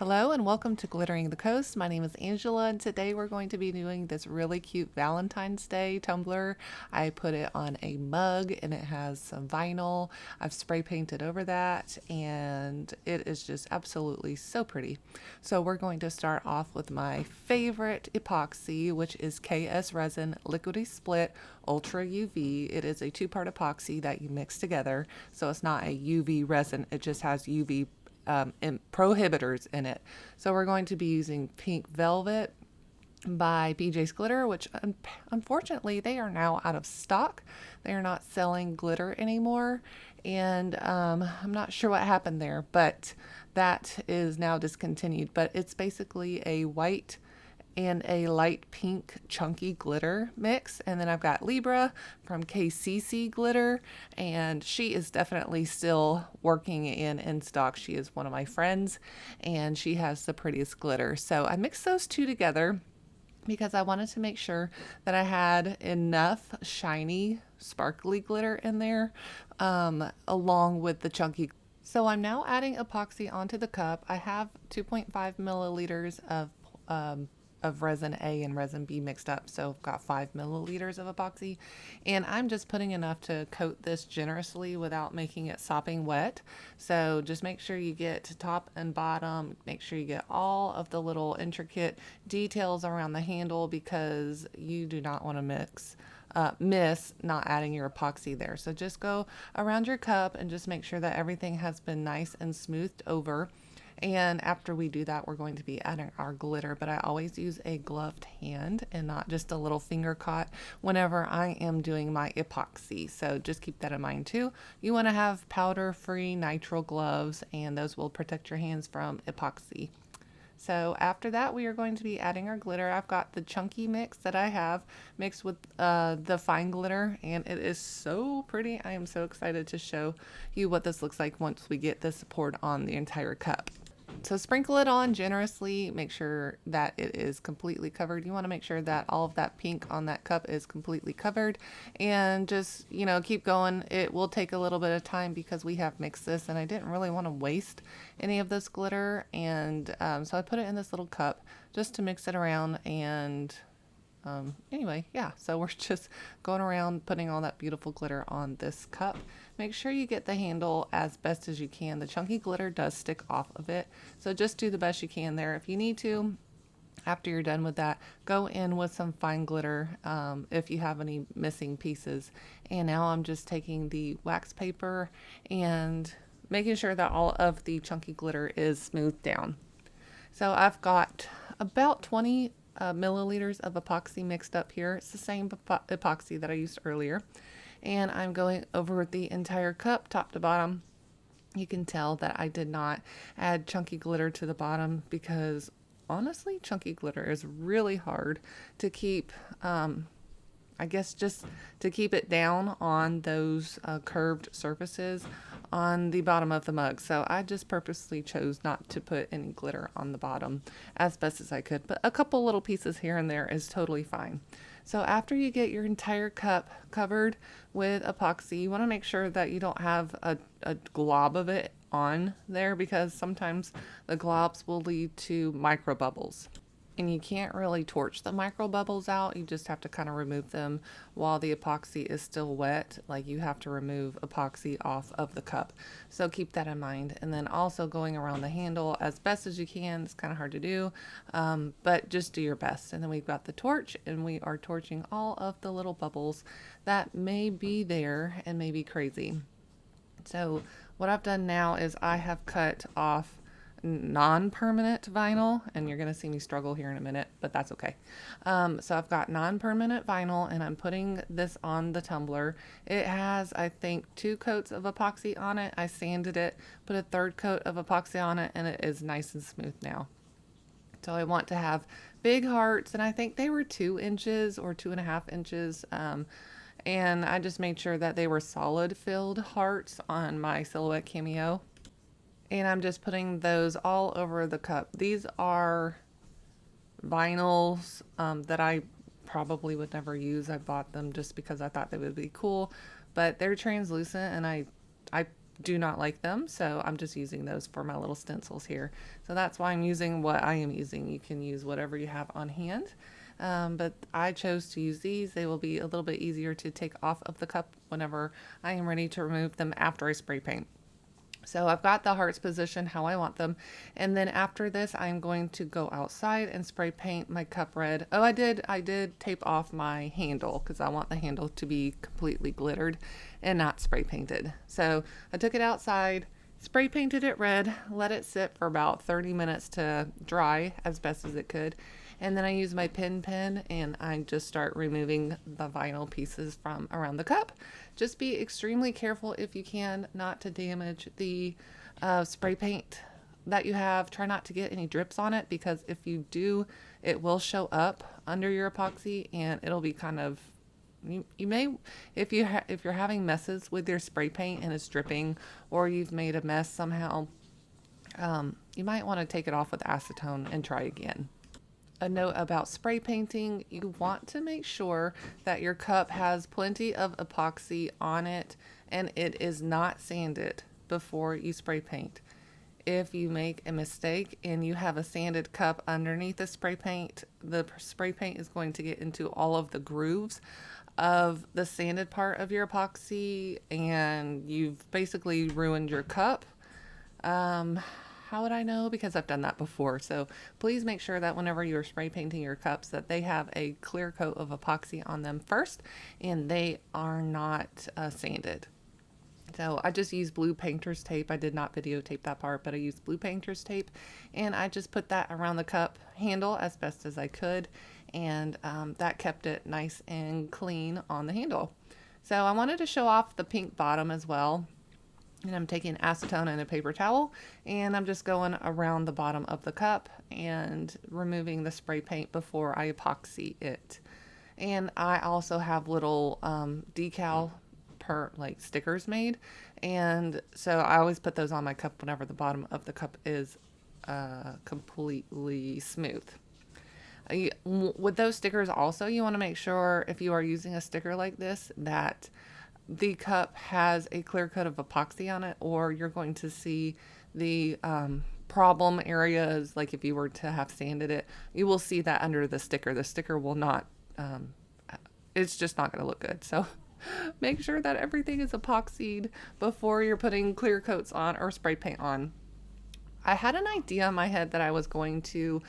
Hello and welcome to Glittering the Coast. My name is Angela and today we're going to be doing this really cute Valentine's Day tumbler. I put it on a mug and it has some vinyl. I've spray painted over that and it is just absolutely so pretty. So we're going to start off with my favorite epoxy, which is KS Resin Liquidy Split Ultra UV. It is a two-part epoxy that you mix together. So it's not a UV resin, it just has UV prohibitors in it. So we're going to be using Pink Velvet by BJ's Glitter, which unfortunately they are now out of stock. They are not selling glitter anymore, and I'm not sure what happened there, but that is now discontinued. But it's basically a white and a light pink chunky glitter mix. And then I've got Libra from KCC Glitter, and she is definitely still working in stock. She is one of my friends and she has the prettiest glitter. So I mixed those two together because I wanted to make sure that I had enough shiny sparkly glitter in there along with the chunky. So I'm now adding epoxy onto the cup. I have 2.5 milliliters of resin A and resin B mixed up. So I've got 5 milliliters of epoxy, and I'm just putting enough to coat this generously without making it sopping wet. So just make sure you get top and bottom, make sure you get all of the little intricate details around the handle, because you do not want to miss not adding your epoxy there. So just go around your cup and just make sure that everything has been nice and smoothed over. And after we do that, we're going to be adding our glitter, but I always use a gloved hand and not just a little finger caught whenever I am doing my epoxy. So just keep that in mind too. You want to have powder-free nitrile gloves, and those will protect your hands from epoxy. So after that, we are going to be adding our glitter. I've got the chunky mix that I have mixed with the fine glitter, and it is so pretty. I am so excited to show you what this looks like once we get this poured on the entire cup. So sprinkle it on generously, make sure that it is completely covered. You want to make sure that all of that pink on that cup is completely covered, and just, keep going. It will take a little bit of time because we have mixed this and I didn't really want to waste any of this glitter. And so I put it in this little cup just to mix it around. And anyway, yeah, so we're just going around putting all that beautiful glitter on this cup. Make sure you get the handle as best as you can. The chunky glitter does stick off of it, so just do the best you can there. If you need to, after you're done with that, go in with some fine glitter if you have any missing pieces. And now I'm just taking the wax paper and making sure that all of the chunky glitter is smoothed down. So I've got about 20 milliliters of epoxy mixed up here. It's the same epoxy that I used earlier, and I'm going over the entire cup top to bottom. You can tell that I did not add chunky glitter to the bottom because honestly chunky glitter is really hard to keep, I guess just to keep it down on those curved surfaces on the bottom of the mug. So I just purposely chose not to put any glitter on the bottom as best as I could, but a couple little pieces here and there is totally fine. So after you get your entire cup covered with epoxy, you want to make sure that you don't have a glob of it on there, because sometimes the globs will lead to micro bubbles. And you can't really torch the micro bubbles out. You just have to kind of remove them while the epoxy is still wet. Like, you have to remove epoxy off of the cup. So keep that in mind. And then also going around the handle as best as you can. It's kind of hard to do, but just do your best. And then we've got the torch, and we are torching all of the little bubbles that may be there and may be crazy. So what I've done now is I have cut off non-permanent vinyl, and you're going to see me struggle here in a minute, but that's okay. So I've got non-permanent vinyl, and I'm putting this on the tumbler. It has, I think, 2 coats of epoxy on it. I sanded it, put a 3rd coat of epoxy on it, and it is nice and smooth now. So I want to have big hearts, and I think they were 2 inches or 2.5 inches. And I just made sure that they were solid filled hearts on my Silhouette Cameo. And I'm just putting those all over the cup. These are vinyls that I probably would never use. I bought them just because I thought they would be cool, but they're translucent, and I do not like them, so I'm just using those for my little stencils here. So that's why I'm using what I am using. You can use whatever you have on hand, but I chose to use these. They will be a little bit easier to take off of the cup whenever I am ready to remove them after I spray paint. So I've got the hearts positioned how I want them. And then after this, I'm going to go outside and spray paint my cup red. Oh, I did tape off my handle because I want the handle to be completely glittered and not spray painted. So I took it outside, spray painted it red, let it sit for about 30 minutes to dry as best as it could. And then I use my pen and I just start removing the vinyl pieces from around the cup. Just be extremely careful if you can not to damage the spray paint that you have. Try not to get any drips on it, because if you do, it will show up under your epoxy and it'll be kind of, you may, if you're having messes with your spray paint and it's dripping, or you've made a mess somehow, you might want to take it off with acetone and try again. A note about spray painting: you want to make sure that your cup has plenty of epoxy on it and it is not sanded before you spray paint. If you make a mistake and you have a sanded cup underneath the spray paint is going to get into all of the grooves of the sanded part of your epoxy and you've basically ruined your cup. How would I know? Because I've done that before. So please make sure that whenever you're spray painting your cups that they have a clear coat of epoxy on them first and they are not sanded. So I just used blue painter's tape. I did not videotape that part, but I used blue painter's tape and I just put that around the cup handle as best as I could, and that kept it nice and clean on the handle. So I wanted to show off the pink bottom as well. And I'm taking acetone and a paper towel and I'm just going around the bottom of the cup and removing the spray paint before I epoxy it. And I also have little decal stickers made, and so I always put those on my cup whenever the bottom of the cup is completely smooth. With those stickers also, you want to make sure, if you are using a sticker like this, that the cup has a clear coat of epoxy on it, or you're going to see the problem areas. Like if you were to have sanded it, you will see that under the sticker. The sticker will not, it's just not going to look good. So make sure that everything is epoxied before you're putting clear coats on or spray paint on. I had an idea in my head that I was going to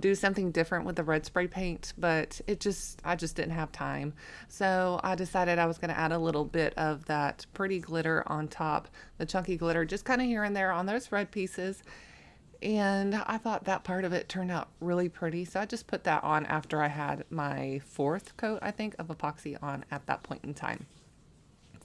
do something different with the red spray paint, but I just didn't have time. So I decided I was going to add a little bit of that pretty glitter on top, the chunky glitter, just kind of here and there on those red pieces. And I thought that part of it turned out really pretty. So I just put that on after I had my fourth coat, I think, of epoxy on at that point in time.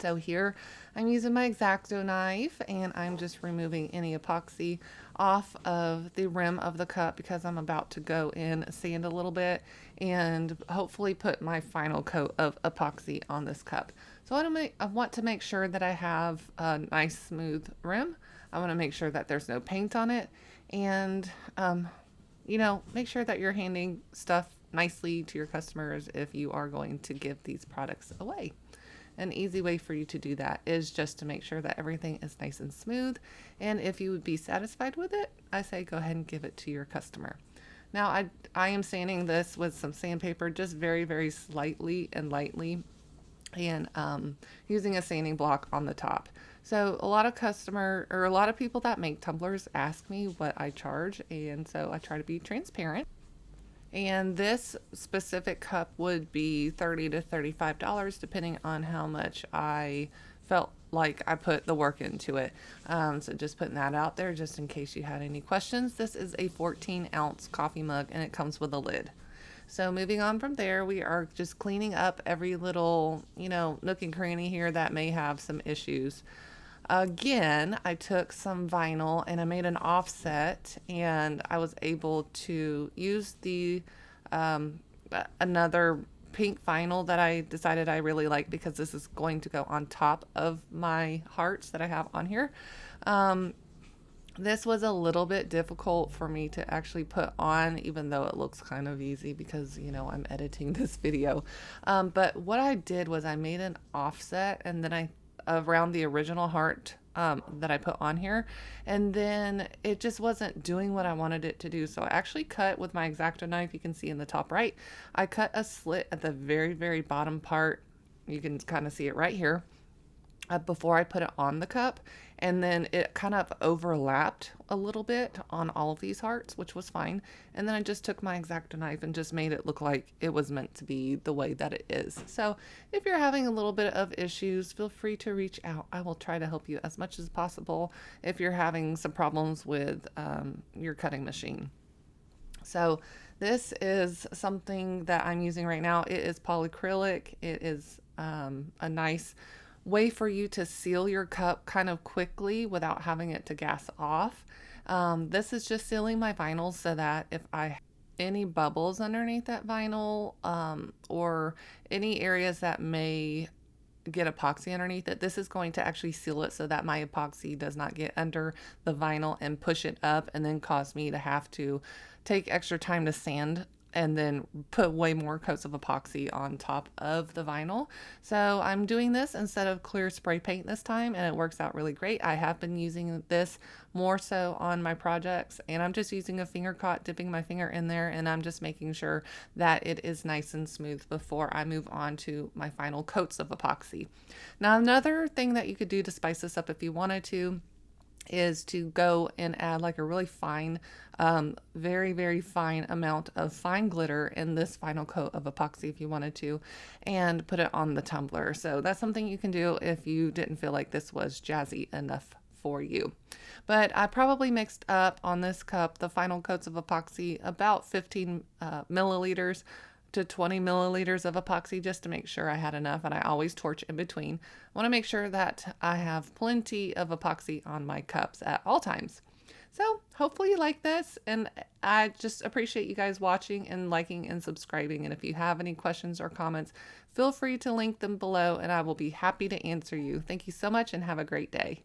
So here I'm using my X-Acto knife and I'm just removing any epoxy off of the rim of the cup, because I'm about to go in, sand a little bit, and hopefully put my final coat of epoxy on this cup. So I want to make sure that I have a nice smooth rim. I want to make sure that there's no paint on it, and make sure that you're handing stuff nicely to your customers if you are going to give these products away. An easy way for you to do that is just to make sure that everything is nice and smooth. And if you would be satisfied with it, I say go ahead and give it to your customer. Now I am sanding this with some sandpaper, just very, very slightly and lightly, and using a sanding block on the top. So a lot of people that make tumblers ask me what I charge, and so I try to be transparent. And this specific cup would be $30 to $35 depending on how much I felt like I put the work into it. So just putting that out there just in case you had any questions. This is a 14-ounce coffee mug and it comes with a lid. So moving on from there, we are just cleaning up every little, nook and cranny here that may have some issues. Again, I took some vinyl and I made an offset, and I was able to use the another pink vinyl that I decided I really like, because this is going to go on top of my hearts that I have on here. This was a little bit difficult for me to actually put on, even though it looks kind of easy because, I'm editing this video. But what I did was I made an offset, and then around the original heart that I put on here, and then it just wasn't doing what I wanted it to do. So I actually cut with my X-Acto knife. You can see in the top right, I cut a slit at the very, very bottom part. You can kind of see it right here, before I put it on the cup, and then it kind of overlapped a little bit on all of these hearts, which was fine. And then I just took my X-Acto knife and just made it look like it was meant to be the way that it is. So if you're having a little bit of issues, feel free to reach out. I will try to help you as much as possible if you're having some problems with your cutting machine. So this is something that I'm using right now. It is polyacrylic. It is a nice way for you to seal your cup kind of quickly without having it to gas off. This is just sealing my vinyl so that if I have any bubbles underneath that vinyl, or any areas that may get epoxy underneath it, this is going to actually seal it so that my epoxy does not get under the vinyl and push it up and then cause me to have to take extra time to sand and then put way more coats of epoxy on top of the vinyl. So I'm doing this instead of clear spray paint this time, and it works out really great. I have been using this more so on my projects, and I'm just using a finger cot, dipping my finger in there, and I'm just making sure that it is nice and smooth before I move on to my final coats of epoxy. Now, another thing that you could do to spice this up if you wanted to is to go and add like a really fine, very, very fine amount of fine glitter in this final coat of epoxy if you wanted to, and put it on the tumbler. So that's something you can do if you didn't feel like this was jazzy enough for you. But I probably mixed up on this cup the final coats of epoxy about 15 milliliters to 20 milliliters of epoxy, just to make sure I had enough, and I always torch in between. I want to make sure that I have plenty of epoxy on my cups at all times. So hopefully you like this, and I just appreciate you guys watching and liking and subscribing. And if you have any questions or comments, feel free to link them below and I will be happy to answer you. Thank you so much and have a great day.